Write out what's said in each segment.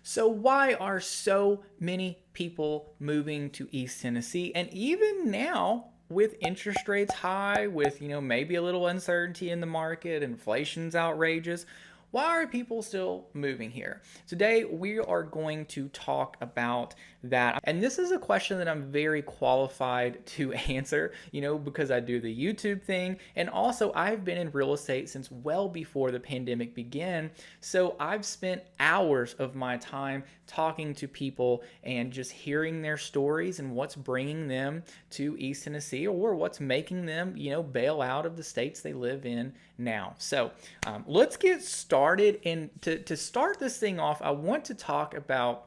So why are so many people moving to East Tennessee? And even now, with interest rates high, with maybe a little uncertainty in the market, inflation's outrageous, why are people still moving here? Today, we are going to talk about that. And this is a question that I'm very qualified to answer, because I do the YouTube thing. And also, I've been in real estate since well before the pandemic began. So I've spent hours of my time talking to people and just hearing their stories and what's bringing them to East Tennessee or what's making them, bail out of the states they live in now. So let's get started. And to start this thing off, I want to talk about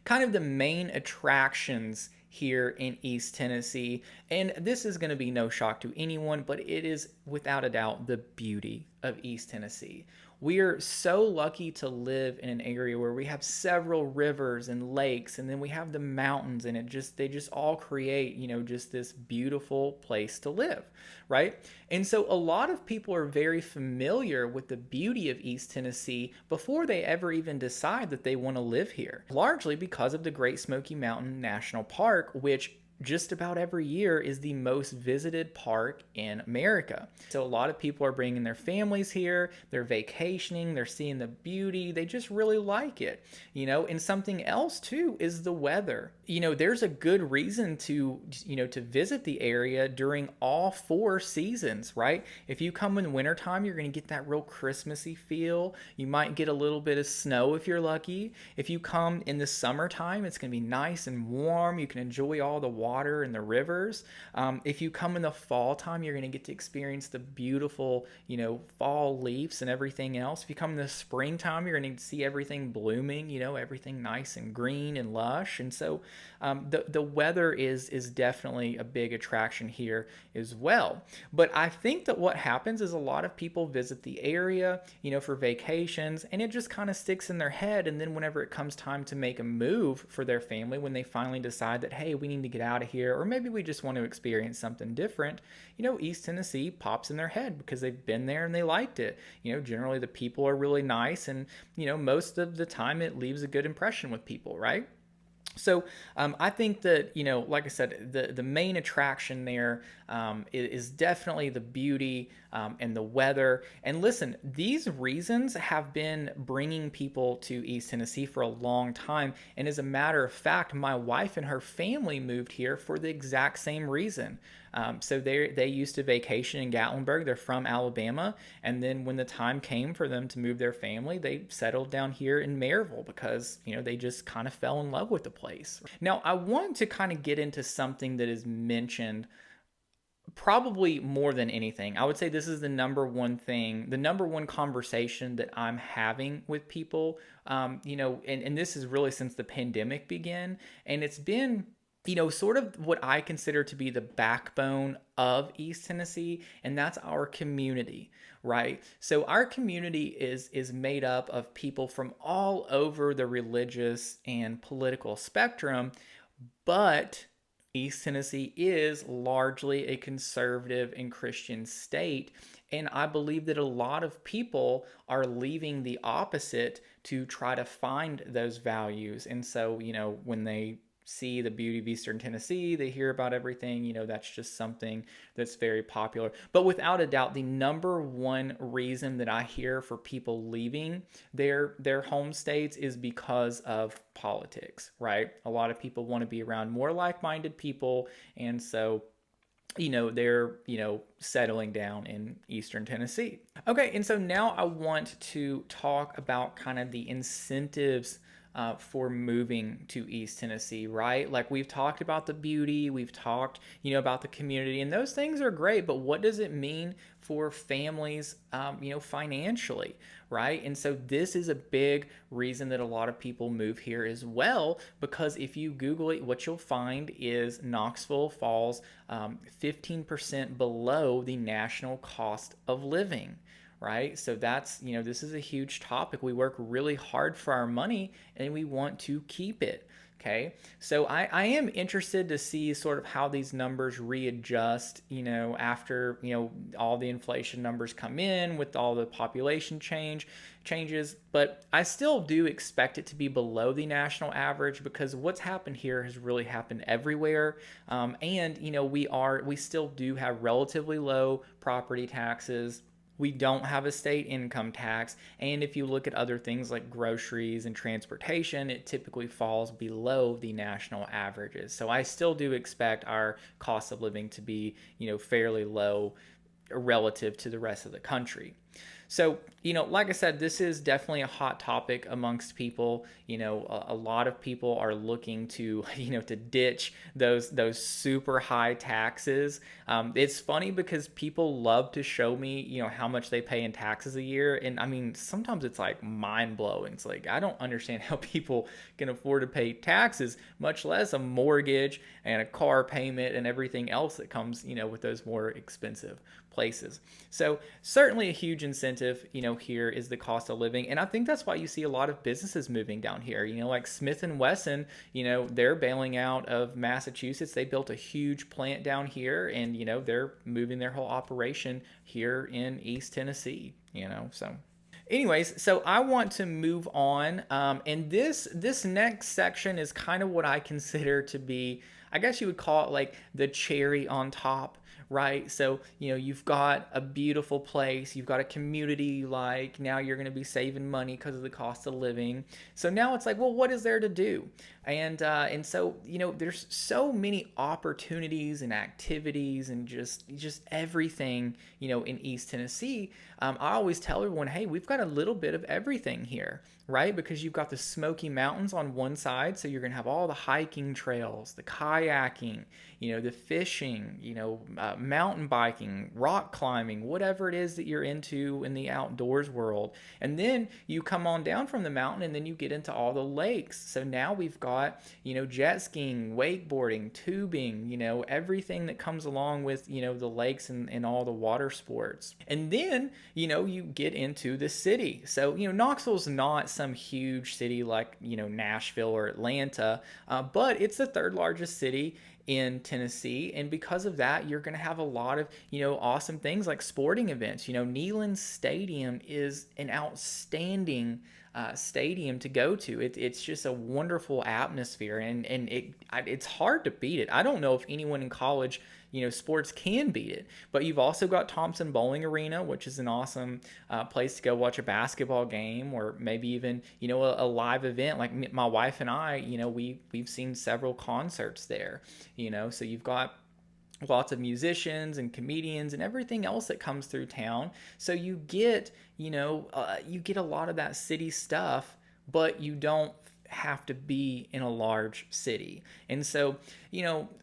kind of the main attractions here in East Tennessee. And this is going to be no shock to anyone, but it is without a doubt the beauty of East Tennessee. We are so lucky to live in an area where we have several rivers and lakes, and then we have the mountains, and they just all create, just this beautiful place to live, right? And so a lot of people are very familiar with the beauty of East Tennessee before they ever even decide that they want to live here, largely because of the Great Smoky Mountain National Park, which just about every year is the most visited park in America. So a lot of people are bringing their families here, they're vacationing, they're seeing the beauty, they just really like it, and something else too is the weather. There's a good reason to visit the area during all 4 seasons, right? If you come in wintertime, you're going to get that real Christmassy feel. You might get a little bit of snow if you're lucky. If you come in the summertime, it's going to be nice and warm. You can enjoy all the water and the rivers. If you come in the fall time, you're going to get to experience the beautiful, fall leaves and everything else. If you come in the springtime, you're going to see everything blooming, everything nice and green and lush. And so the weather is definitely a big attraction here as well. But I think that what happens is a lot of people visit the area, for vacations, and it just kind of sticks in their head. And then whenever it comes time to make a move for their family, when they finally decide that, hey, we need to get out of here, or maybe we just want to experience something different, East Tennessee pops in their head because they've been there and they liked it. Generally the people are really nice, and most of the time it leaves a good impression with people, right? So I think that, like I said, the main attraction there is definitely the beauty and the weather. And listen, these reasons have been bringing people to East Tennessee for a long time. And as a matter of fact, my wife and her family moved here for the exact same reason. So they used to vacation in Gatlinburg. They're from Alabama. And then when the time came for them to move their family, they settled down here in Maryville because, they just kind of fell in love with the place. Now, I want to kind of get into something that is mentioned probably more than anything. I would say this is the number one thing, the number one conversation that I'm having with people, and this is really since the pandemic began. And it's been sort of what I consider to be the backbone of East Tennessee, and that's our community, right? So our community is made up of people from all over the religious and political spectrum, but East Tennessee is largely a conservative and Christian state. And I believe that a lot of people are leaving the opposite to try to find those values. And so, when they see the beauty of Eastern Tennessee, they hear about everything, that's just something that's very popular. But without a doubt, the number one reason that I hear for people leaving their home states is because of politics, right? A lot of people want to be around more like-minded people, and so they're, settling down in Eastern Tennessee. Okay, and so now I want to talk about kind of the incentives for moving to East Tennessee, right? Like we've talked about the beauty, we've talked, about the community, and those things are great, but what does it mean for families, financially, right? And so this is a big reason that a lot of people move here as well, because if you Google it, what you'll find is Knoxville falls 15% below the national cost of living. Right? So that's, this is a huge topic. We work really hard for our money and we want to keep it. Okay, so I am interested to see sort of how these numbers readjust, after, all the inflation numbers come in with all the population changes, but I still do expect it to be below the national average because what's happened here has really happened everywhere. And, we still do have relatively low property taxes. We don't have a state income tax. And if you look at other things like groceries and transportation, it typically falls below the national averages. So I still do expect our cost of living to be, fairly low relative to the rest of the country. So, like I said, this is definitely a hot topic amongst people. A lot of people are looking to, to ditch those super high taxes. It's funny because people love to show me, how much they pay in taxes a year. And I mean, sometimes it's like mind blowing. It's like, I don't understand how people can afford to pay taxes, much less a mortgage and a car payment and everything else that comes, with those more expensive places. So certainly a huge incentive, here is the cost of living. And I think that's why you see a lot of businesses moving down here, like Smith and Wesson, they're bailing out of Massachusetts. They built a huge plant down here and, they're moving their whole operation here in East Tennessee, so. Anyways, so I want to move on, and this next section is kind of what I consider to be, I guess you would call it like the cherry on top, right? So, you've got a beautiful place, you've got a community you like, now you're going to be saving money because of the cost of living. So now it's like, well, what is there to do? And so, there's so many opportunities and activities and just everything, in East Tennessee. I always tell everyone, hey, we've got a little bit of everything here, right? Because you've got the Smoky Mountains on one side, so you're going to have all the hiking trails, the kayaking, the fishing, mountain biking, rock climbing, whatever it is that you're into in the outdoors world. And then you come on down from the mountain and then you get into all the lakes. So now we've got, jet skiing, wakeboarding, tubing, everything that comes along with, the lakes and all the water sports. And then, you get into the city. So, Knoxville's not some huge city like, Nashville or Atlanta, but it's the third largest city in Tennessee, and because of that, you're going to have a lot of awesome things like sporting events. Neyland Stadium is an outstanding stadium to go to. It's just a wonderful atmosphere, and it's hard to beat it. I don't know if anyone in college sports can beat it. But you've also got Thompson Bowling Arena, which is an awesome place to go watch a basketball game, or maybe even a live event. Like my wife and I, we've seen several concerts there. So you've got lots of musicians and comedians and everything else that comes through town. So you get you get a lot of that city stuff, but you don't have to be in a large city. And so,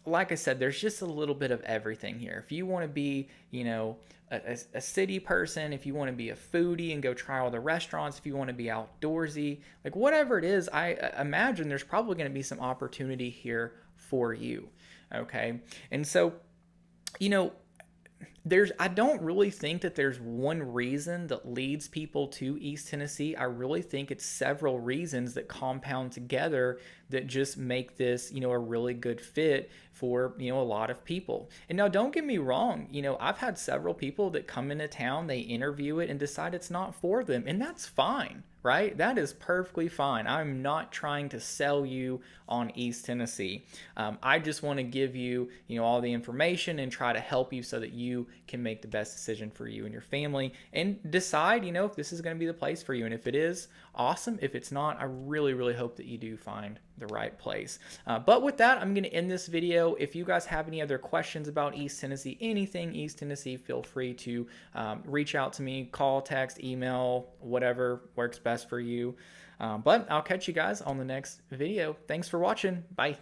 like I said, there's just a little bit of everything here. If you want to be, a city person, if you want to be a foodie and go try all the restaurants, if you want to be outdoorsy, like whatever it is, I imagine there's probably going to be some opportunity here for you. Okay. And so, I don't really think that there's one reason that leads people to East Tennessee. I really think it's several reasons that compound together that just make this, a really good fit for, a lot of people. And now don't get me wrong, I've had several people that come into town, they interview it and decide it's not for them, and that's fine. Right? That is perfectly fine. I'm not trying to sell you on East Tennessee. I just want to give you, all the information and try to help you so that you can make the best decision for you and your family and decide, if this is going to be the place for you. And if it is, awesome. If it's not, I really, really hope that you do find the right place. But with that, I'm going to end this video. If you guys have any other questions about East Tennessee, anything East Tennessee, feel free to reach out to me, call, text, email, whatever works best for you. But I'll catch you guys on the next video. Thanks for watching. Bye.